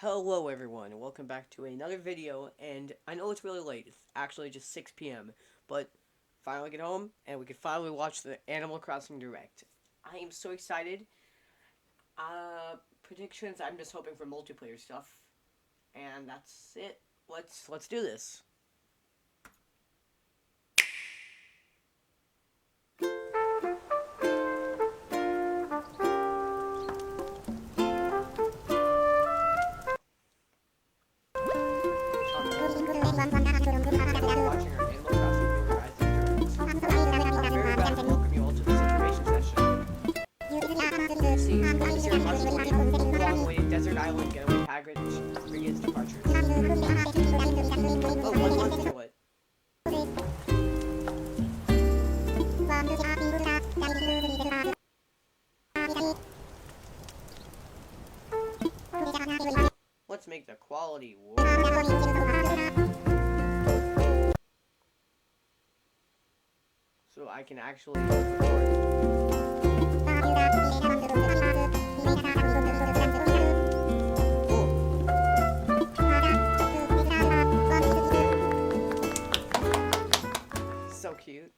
Hello everyone, and welcome back to another video, and I know it's really late, it's actually just 6 p.m., but finally get home, and we can finally watch the Animal Crossing Direct. I am so excited. Predictions, I'm just hoping for multiplayer stuff, and that's it. Let's do this. Desert Island getaway package begins departure. Oh, 1 month into it. Let's make the quality work. So I can actually record. So cute.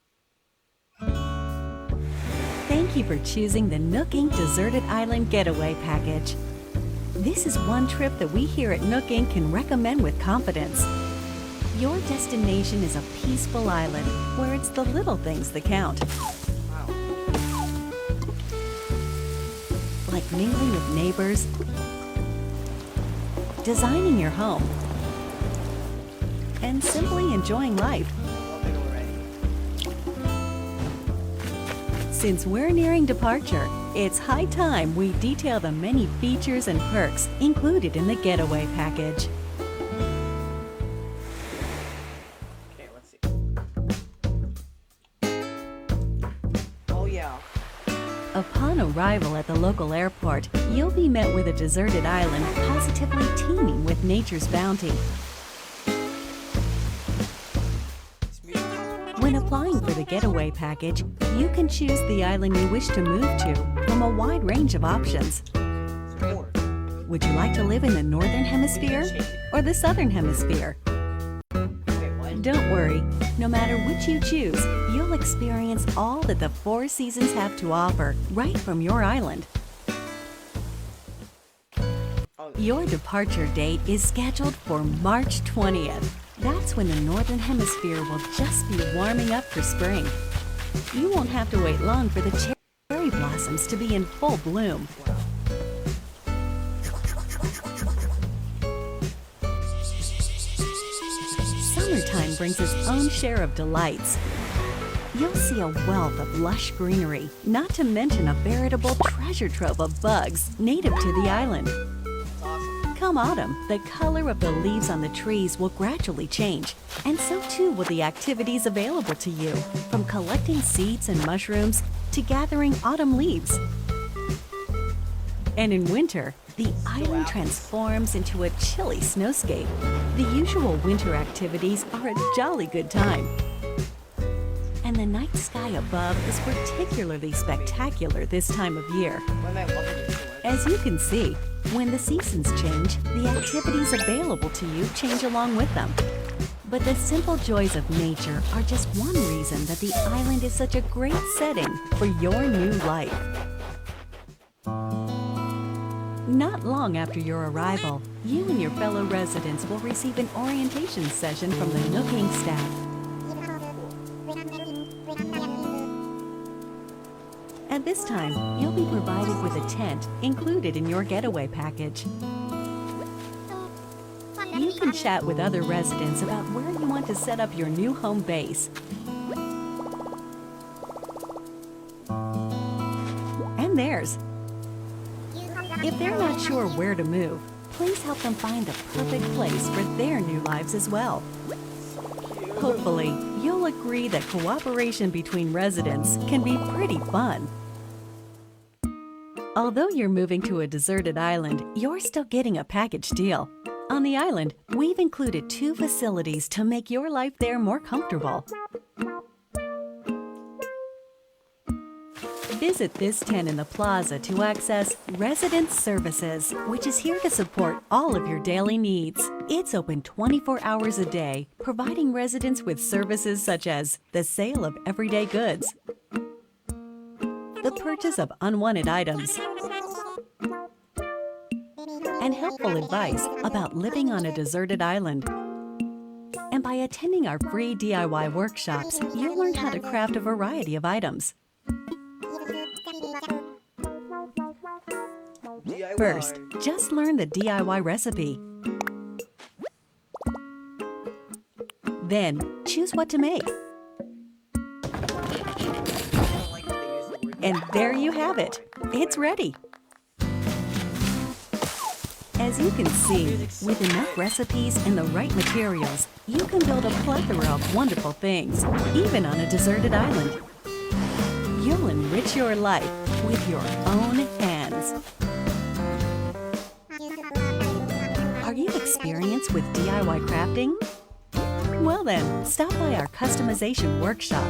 Thank you for choosing the Nook Inc. Deserted Island Getaway Package. This is one trip that we here at Nook Inc. can recommend with confidence. Your destination is a peaceful island where it's the little things that count. Wow. Like mingling with neighbors, designing your home, and simply enjoying life. Love it already. Since we're nearing departure, it's high time we detail the many features and perks included in the getaway package. Okay, let's see. Oh yeah. Upon arrival at the local airport, you'll be met with a deserted island positively teeming with nature's bounty. It's beautiful. When applying for the getaway package, you can choose the island you wish to move to from a wide range of options. It's more. Would you like to live in the Northern Hemisphere or the Southern Hemisphere? Wait, what? Don't worry, no matter which you choose, you'll experience all that the four seasons have to offer right from your island. Oh, Your departure date is scheduled for March 20th. That's when the Northern Hemisphere will just be warming up for spring. You won't have to wait long for the cherry blossoms to be in full bloom. wow. Summertime brings its own share of delights. You'll see a wealth of lush greenery, not to mention a veritable treasure trove of bugs native to the island. That's awesome. Come autumn, the color of the leaves on the trees will gradually change, and so too will the activities available to you, from collecting seeds and mushrooms to gathering autumn leaves. And in winter, the island transforms into a chilly snowscape. The usual winter activities are a jolly good time. And the night sky above is particularly spectacular this time of year. When I love it so much. As you can see, when the seasons change, the activities available to you change along with them. But the simple joys of nature are just one reason that the island is such a great setting for your new life. Not long after your arrival, you and your fellow residents will receive an orientation session from the Nook Inc. staff. At this time, you'll be provided with a tent included in your getaway package. You can chat with other residents about where you want to set up your new home base. And theirs. If they're not sure where to move, please help them find the perfect place for their new lives as well. Hopefully, you'll agree that cooperation between residents can be pretty fun. Although you're moving to a deserted island, you're still getting a package deal. On the island, we've included 2 facilities to make your life there more comfortable. Visit this tent in the plaza to access Resident Services, which is here to support all of your daily needs. It's open 24 hours a day, providing residents with services such as the sale of everyday goods, the purchase of unwanted items, and helpful advice about living on a deserted island. And by attending our free DIY workshops, you'll learn how to craft a variety of items. DIY. First, just learn the DIY recipe. Then, choose what to make. I don't like that they use the word And there you have it. It's ready. As you can see, with enough recipes and the right materials, you can build a plethora of wonderful things, even on a deserted island. You'll enrich your life with your own hands. Are you experienced with DIY crafting? Well then, stop by our customization workshop,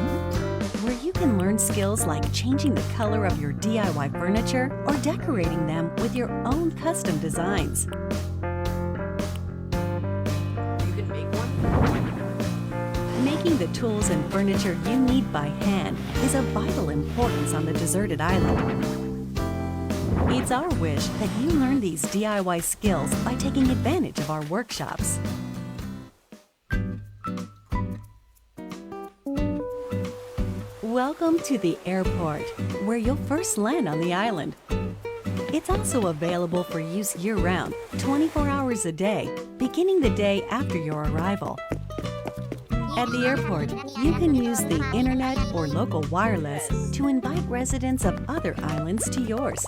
where you can learn skills like changing the color of your DIY furniture or decorating them with your own custom designs. You can make one? Making the tools and furniture you need by hand is of vital importance on the deserted island. It's our wish that you learn these DIY skills by taking advantage of our workshops. Welcome to the airport, where you'll first land on the island. It's also available for use year-round, 24 hours a day, beginning the day after your arrival. At the airport, you can use the internet or local wireless to invite residents of other islands to yours.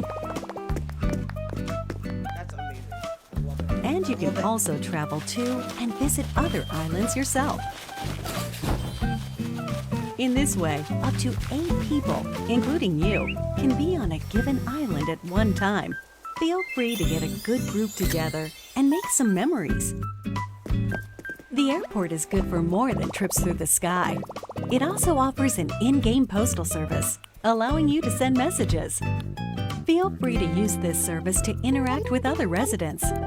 That's amazing. I love it. And you can also travel to and visit other islands yourself. In this way, up to 8 people, including you, can be on a given island at one time. Feel free to get a good group together and make some memories. The airport is good for more than trips through the sky. It also offers an in-game postal service, allowing you to send messages. Feel free to use this service to interact with other residents. Why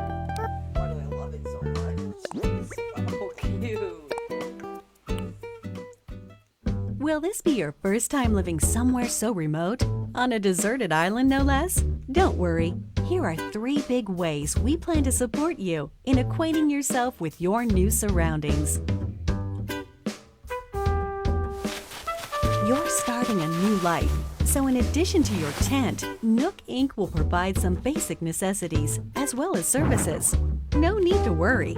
do I love it so much? It's so cute. Will this be your first time living somewhere so remote? On a deserted island, no less? Don't worry. Here are 3 big ways we plan to support you in acquainting yourself with your new surroundings. You're starting a new life, so in addition to your tent, Nook Inc. will provide some basic necessities as well as services. No need to worry.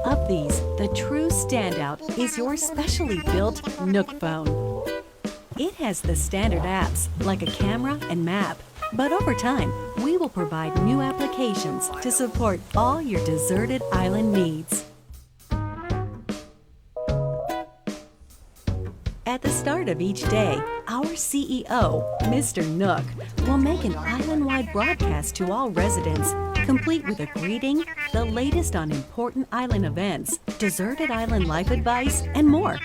Of these, the true standout is your specially built Nook phone. It has the standard apps like a camera and map, but over time, we will provide new applications to support all your deserted island needs. At the start of each day, our CEO, Mr. Nook, will make an island-wide broadcast to all residents, complete with a greeting, the latest on important island events, deserted island life advice, and more.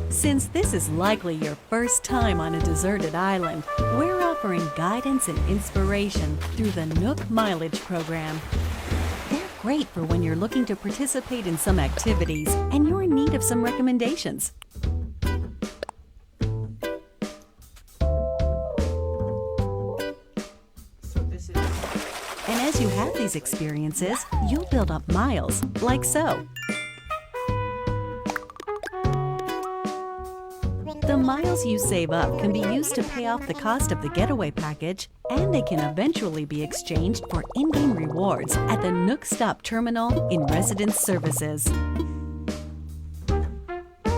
Since this is likely your first time on a deserted island, we're offering guidance and inspiration through the Nook Mileage Program. They're great for when you're looking to participate in some activities and you're in need of some recommendations. So this is... And as you have these experiences, you'll build up miles, like so. The miles you save up can be used to pay off the cost of the getaway package, and they can eventually be exchanged for in-game rewards at the Nook Stop Terminal in Residence Services.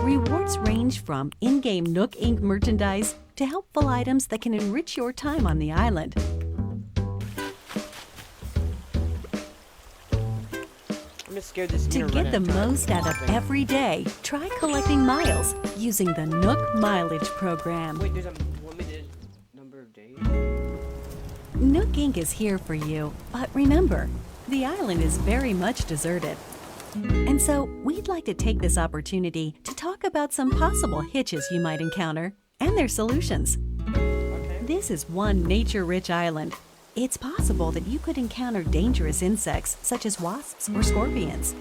Rewards range from in-game Nook Inc. merchandise to helpful items that can enrich your time on the island. I'm just scared this is To gonna get run the out of time. most out of every day, try collecting miles using the Nook Mileage Program. Wait, there's a limited number of days? Nook Inc. is here for you, but remember, The island is very much deserted. And so, we'd like to take this opportunity to talk about some possible hitches you might encounter and their solutions. Okay. This is one nature-rich island. It's possible that you could encounter dangerous insects such as wasps or scorpions.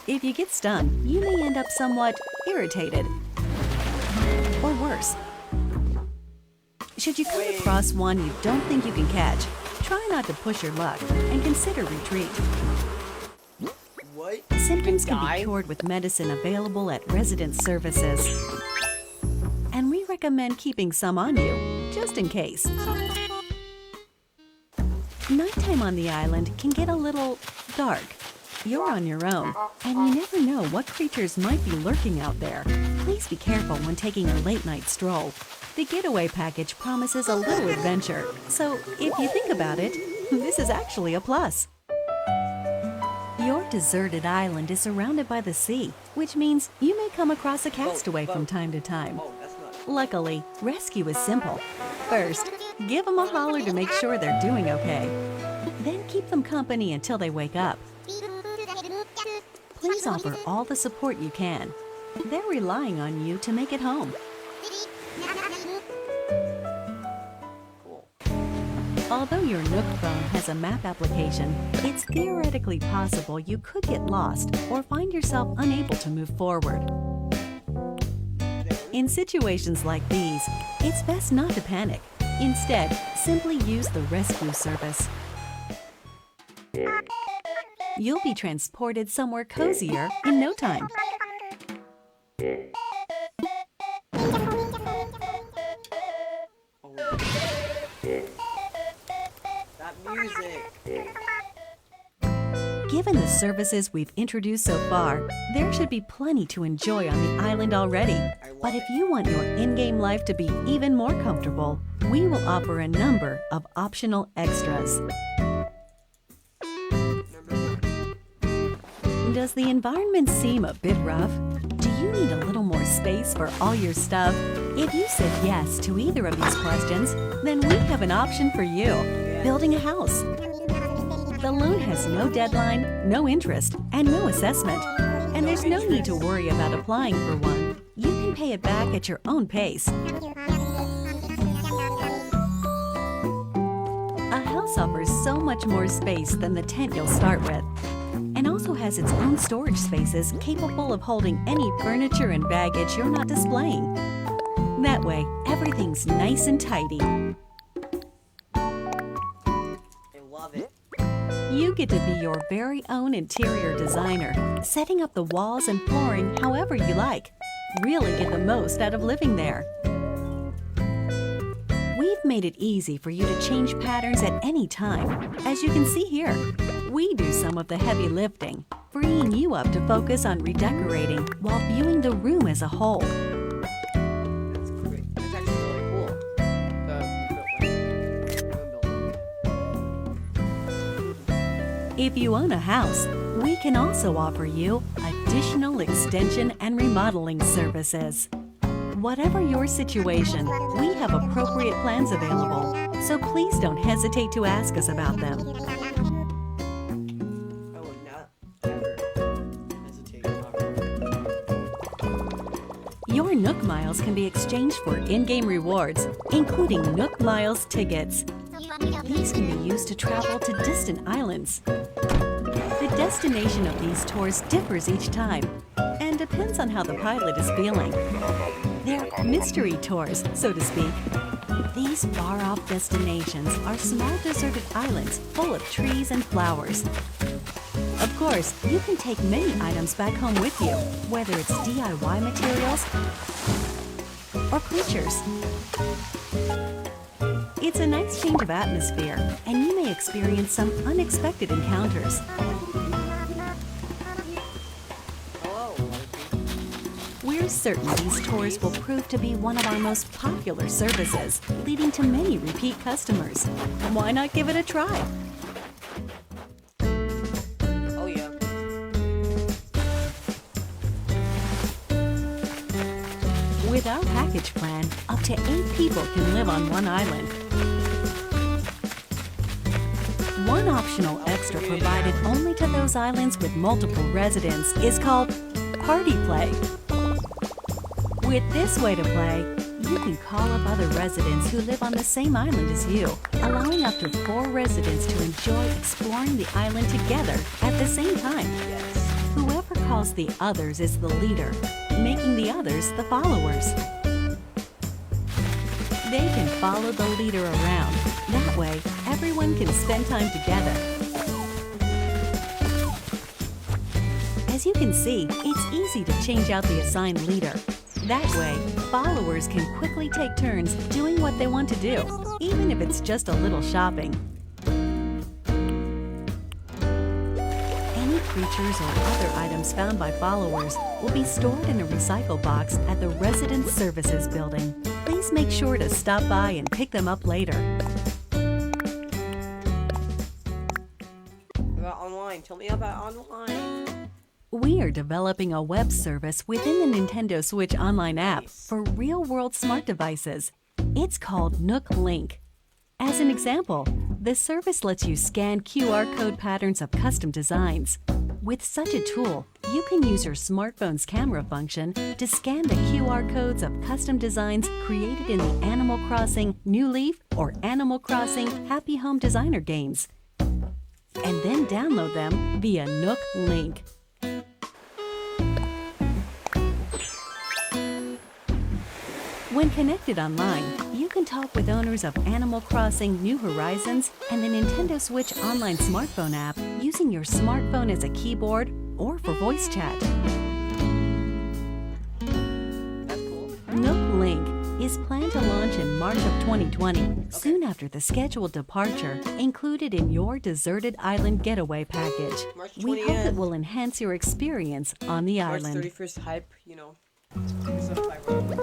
If you get stung, you may end up somewhat irritated. Or worse. Should you come across one you don't think you can catch, try not to push your luck and consider retreat. What? Symptoms can Die? be cured with medicine available at resident services. And we recommend keeping some on you, just in case. Nighttime on the island can get a little dark. You're on your own, and you never know what creatures might be lurking out there. Please be careful when taking a late-night stroll. The getaway package promises a little adventure, so if you think about it, this is actually a plus. Your deserted island is surrounded by the sea, which means you may come across a castaway from time to time. Oh, that's not. Luckily, rescue is simple. First, give them a holler to make sure they're doing okay. Then keep them company until they wake up. Please offer all the support you can. They're relying on you to make it home. Cool. Although your Nook phone has a map application, it's theoretically possible you could get lost or find yourself unable to move forward. In situations like these, it's best not to panic. Instead, simply use the rescue service. You'll be transported somewhere cozier in no time. Oh. That music. Given the services we've introduced so far, there should be plenty to enjoy on the island already. But if you want your in-game life to be even more comfortable, we will offer a number of optional extras. Does the environment seem a bit rough? Do you need a little more space for all your stuff? If you said yes to either of these questions, then we have an option for you: building a house. The loan has no deadline, no interest, and no assessment. And there's no need to worry about applying for one. You can pay it back at your own pace. A house offers so much more space than the tent you'll start with, and also has its own storage spaces capable of holding any furniture and baggage you're not displaying. That way, everything's nice and tidy. I love it. You get to be your very own interior designer, setting up the walls and flooring however you like. Really get the most out of living there. We've made it easy for you to change patterns at any time. As you can see here, we do some of the heavy lifting, freeing you up to focus on redecorating while viewing the room as a whole. That's great. That's actually really cool. If you own a house, we can also offer you additional extension and remodeling services. Whatever your situation, we have appropriate plans available, so please don't hesitate to ask us about them. I would not ever hesitate to talk about it. Your Nook Miles can be exchanged for in-game rewards, including Nook Miles tickets. These can be used to travel to distant islands. The destination of these tours differs each time and depends on how the pilot is feeling. They're mystery tours, so to speak. These far-off destinations are small deserted islands full of trees and flowers. Of course, you can take many items back home with you, whether it's DIY materials or creatures. It's a nice change of atmosphere, and you may experience some unexpected encounters. Hello, We're certain these tours will prove to be one of our most popular services, leading to many repeat customers. Why not give it a try? Oh yeah. With our package plan, up to 8 people can live on one island. One optional extra provided only to those islands with multiple residents is called Party Play. With this way to play, you can call up other residents who live on the same island as you, allowing up to 4 residents to enjoy exploring the island together at the same time. Yes. Whoever calls the others is the leader, making the others the followers. They can follow the leader around. That way, everyone can spend time together. As you can see, it's easy to change out the assigned leader. That way, followers can quickly take turns doing what they want to do, even if it's just a little shopping. Any creatures or other items found by followers will be stored in a recycle box at the Resident Services building. Please make sure to stop by and pick them up later. About online. Tell me about online. We are developing a web service within the Nintendo Switch Online app for real-world smart devices. It's called Nook Link. As an example, the service lets you scan QR code patterns of custom designs. With such a tool, you can use your smartphone's camera function to scan the QR codes of custom designs created in the Animal Crossing New Leaf or Animal Crossing Happy Home Designer games, and then download them via Nook Link. When connected online, you can talk with owners of Animal Crossing New Horizons and the Nintendo Switch Online smartphone app using your smartphone as a keyboard or for voice chat. That's cool. Nook Link is planned to launch in March of 2020, soon after the scheduled departure included in your Deserted Island Getaway package. March We hope 20th. it will enhance your experience on the March island. 31st hype, you know. It's up by road.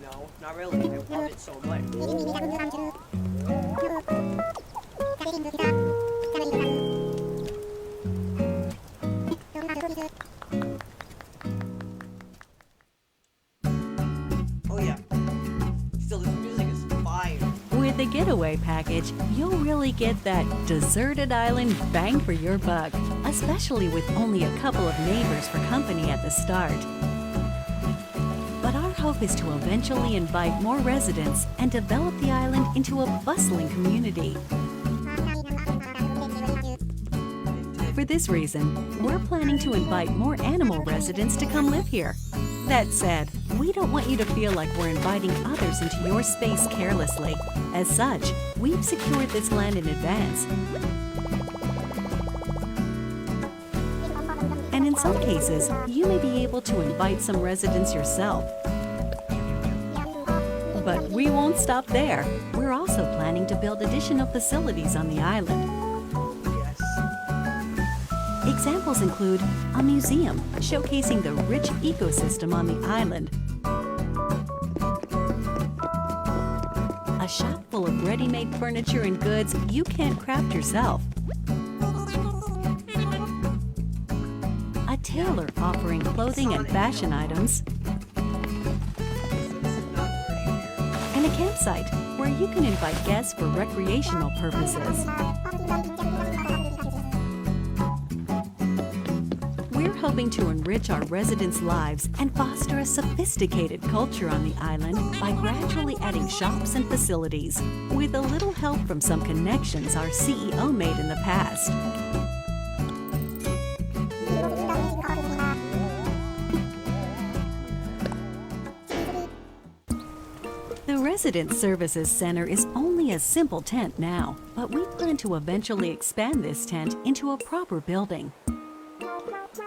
No, not really. I love it so much. Oh yeah. Still, this music is fire. With the Getaway package, you'll really get that deserted island bang for your buck, especially with only a couple of neighbors for company at the start. But our hope is to eventually invite more residents and develop the island into a bustling community. For this reason, we're planning to invite more animal residents to come live here. That said, we don't want you to feel like we're inviting others into your space carelessly. As such, we've secured this land in advance. And in some cases, you may be able to invite some residents yourself. But we won't stop there. We're also planning to build additional facilities on the island. Yes. Examples include a museum showcasing the rich ecosystem on the island, a shop full of ready-made furniture and goods you can't craft yourself, a tailor offering clothing and fashion items, and a campsite where you can invite guests for recreational purposes. We're hoping to enrich our residents' lives and foster a sophisticated culture on the island by gradually adding shops and facilities, with a little help from some connections our CEO made in the past. The Resident Services Center is only a simple tent now, but we plan to eventually expand this tent into a proper building.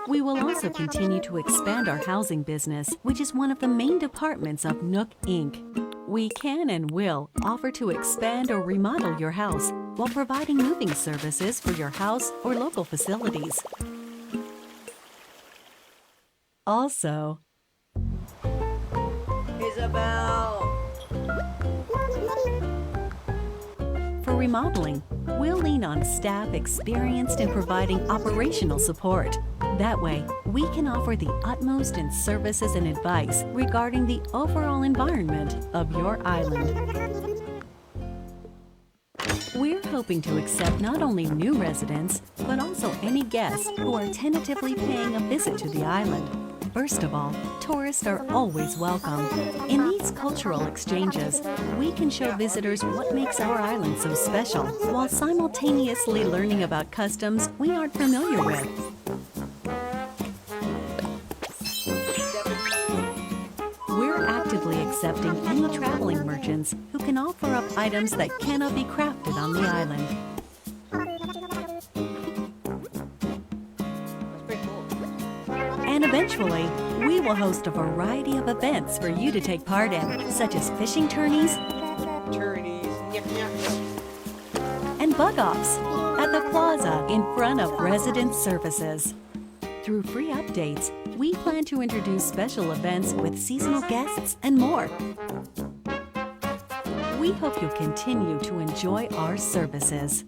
We will also continue to expand our housing business, which is one of the main departments of Nook Inc. We can and will offer to expand or remodel your house while providing moving services for your house or local facilities. Also, Isabel! for for remodeling. We'll lean on staff experienced in providing operational support. That way, we can offer the utmost in services and advice regarding the overall environment of your island. We're hoping to accept not only new residents, but also any guests who are tentatively paying a visit to the island. First of all, tourists are always welcome. In these cultural exchanges, we can show visitors what makes our island so special, while simultaneously learning about customs we aren't familiar with. We're actively accepting any traveling merchants who can offer up items that cannot be crafted on the island. And eventually, we will host a variety of events for you to take part in, such as fishing tourneys and bug-offs at the plaza in front of resident services. Through free updates, we plan to introduce special events with seasonal guests and more. We hope you'll continue to enjoy our services.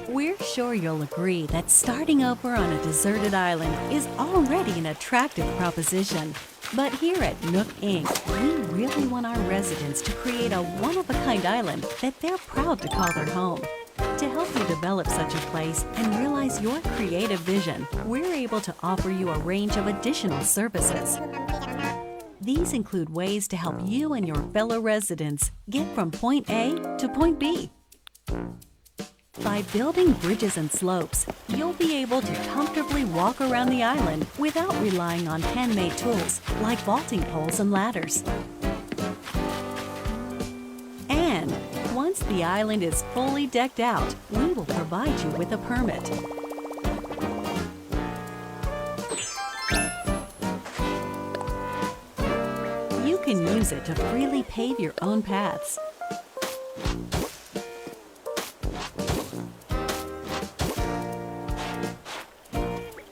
We're sure you'll agree that starting over on a deserted island is already an attractive proposition. But here at Nook Inc., we really want our residents to create a one-of-a-kind island that they're proud to call their home. To help you develop such a place and realize your creative vision, we're able to offer you a range of additional services. These include ways to help you and your fellow residents get from point A to point B. By building bridges and slopes, you'll be able to comfortably walk around the island without relying on handmade tools like vaulting poles and ladders. And once the island is fully decked out, we will provide you with a permit. You can use it to freely pave your own paths.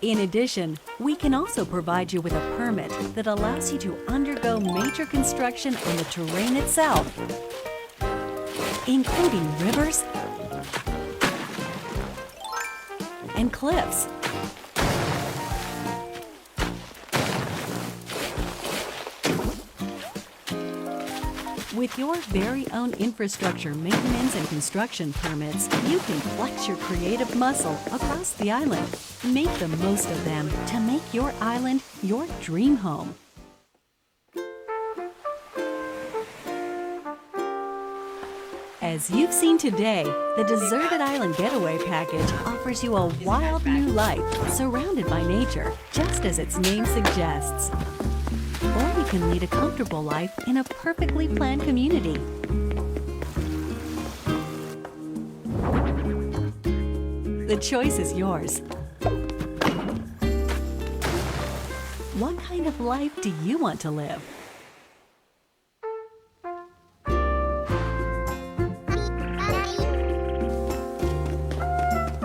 In addition, we can also provide you with a permit that allows you to undergo major construction on the terrain itself, including rivers and cliffs. With your very own infrastructure maintenance and construction permits, you can flex your creative muscle across the island. Make the most of them to make your island your dream home. As you've seen today, the Deserted Island Getaway Package offers you a wild new life surrounded by nature, just as its name suggests. Or you can lead a comfortable life in a perfectly planned community. The choice is yours. What kind of life do you want to live?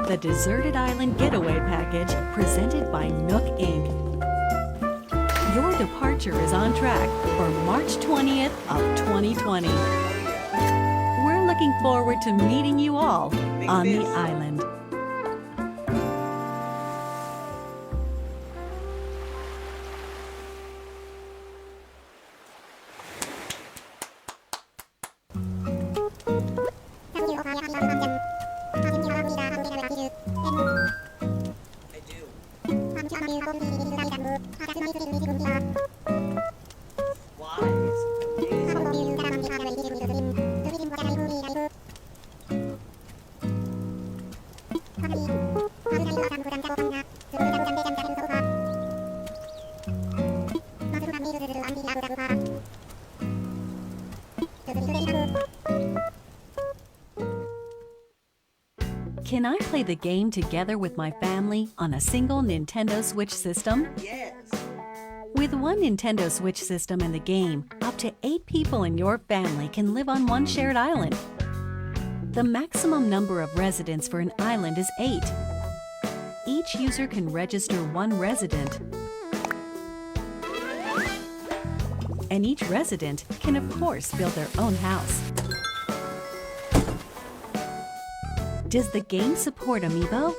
The Deserted Island Getaway Package, presented by Nook Inc. Your departure is on track for March 20th of 2020. We're looking forward to meeting you all on the island. Can I play the game together with my family on a single Nintendo Switch system? Yes. With one Nintendo Switch system and the game, up to 8 people in your family can live on one shared island. The maximum number of residents for an island is 8. Each user can register one resident. And each resident can, of course, build their own house. Does the game support amiibo?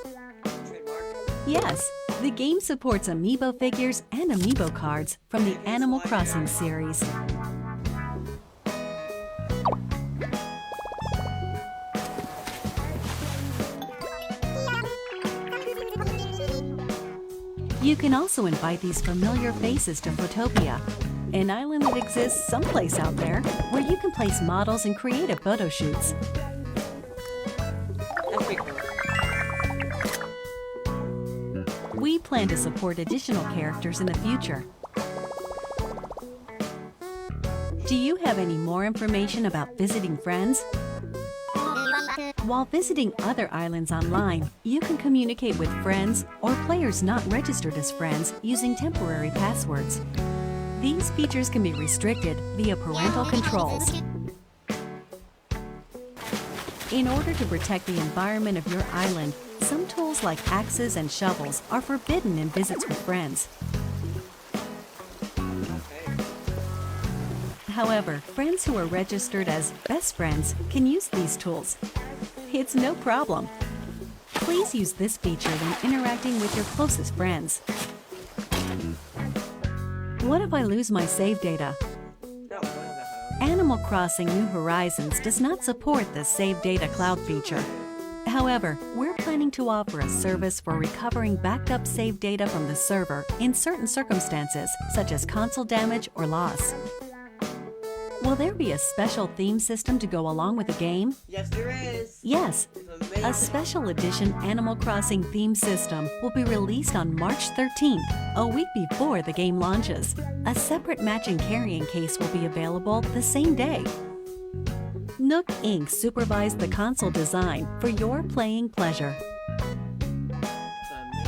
Trademark. Yes, the game supports amiibo figures and amiibo cards from the Animal Crossing series. You can also invite these familiar faces to Photopia, an island that exists someplace out there where you can place models and creative photo shoots. That's pretty cool. We plan to support additional characters in the future. Do you have any more information about visiting friends? While visiting other islands online, you can communicate with friends or players not registered as friends using temporary passwords. These features can be restricted via parental controls. In order to protect the environment of your island, some tools like axes and shovels are forbidden in visits with friends. However, friends who are registered as best friends can use these tools. It's no problem. Please use this feature when interacting with your closest friends. What if I lose my save data? No, what is that? Animal Crossing New Horizons does not support the Save Data Cloud feature. However, we're planning to offer a service for recovering backed up save data from the server in certain circumstances, such as console damage or loss. Will there be a special theme system to go along with the game? Yes, there is. Yes. It's amazing. A special edition Animal Crossing theme system will be released on March 13th, a week before the game launches. A separate matching carrying case will be available the same day. Nook Inc. supervised the console design for your playing pleasure.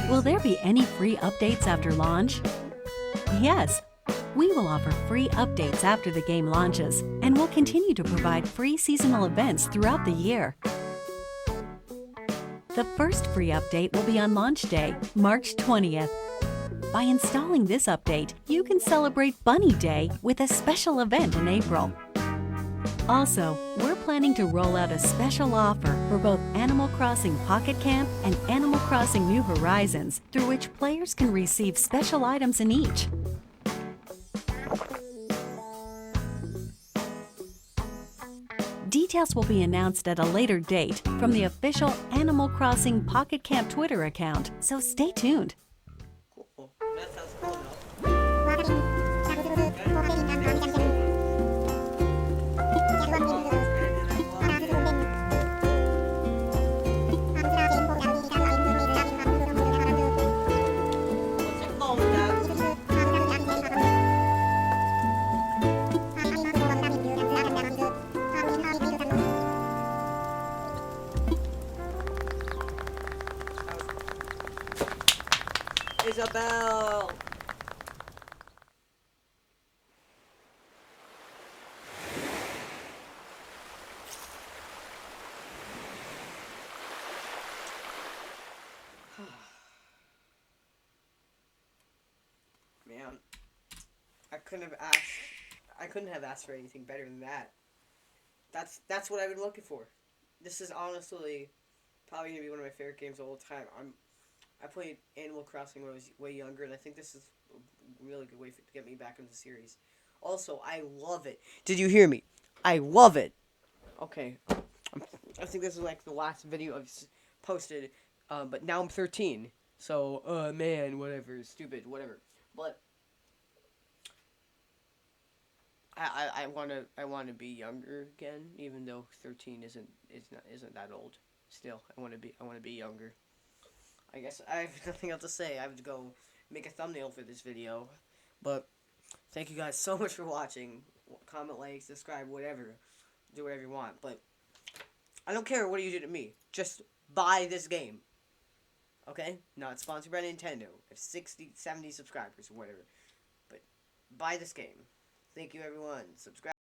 Will there be any free updates after launch? Yes. We will offer free updates after the game launches, and will continue to provide free seasonal events throughout the year. The first free update will be on launch day, March 20th. By installing this update, you can celebrate Bunny Day with a special event in April. Also, we're planning to roll out a special offer for both Animal Crossing Pocket Camp and Animal Crossing New Horizons, through which players can receive special items in each. Details will be announced at a later date from the official Animal Crossing Pocket Camp Twitter account, so stay tuned. Cool. That sounds cool enough. What's it called, Dad? Isabel! Man, I couldn't have asked for anything better than that. That's what I've been looking for. This is honestly probably gonna be one of my favorite games of all time. I played Animal Crossing when I was way younger, and I think this is a really good way to get me back into the series. Also, I love it. Did you hear me? I love it. Okay, I think this is like the last video I've posted, but now I'm 13. So, man, whatever, stupid, whatever. But I wanna be younger again, even though 13 isn't that old. Still, I wanna be younger. I guess I have nothing else to say. I have to go make a thumbnail for this video. But thank you guys so much for watching. Comment, like, subscribe, whatever. Do whatever you want. But I don't care what you do to me. Just buy this game. Okay? Not sponsored by Nintendo. I have 60, 70 subscribers or whatever. But buy this game. Thank you, everyone. Subscribe.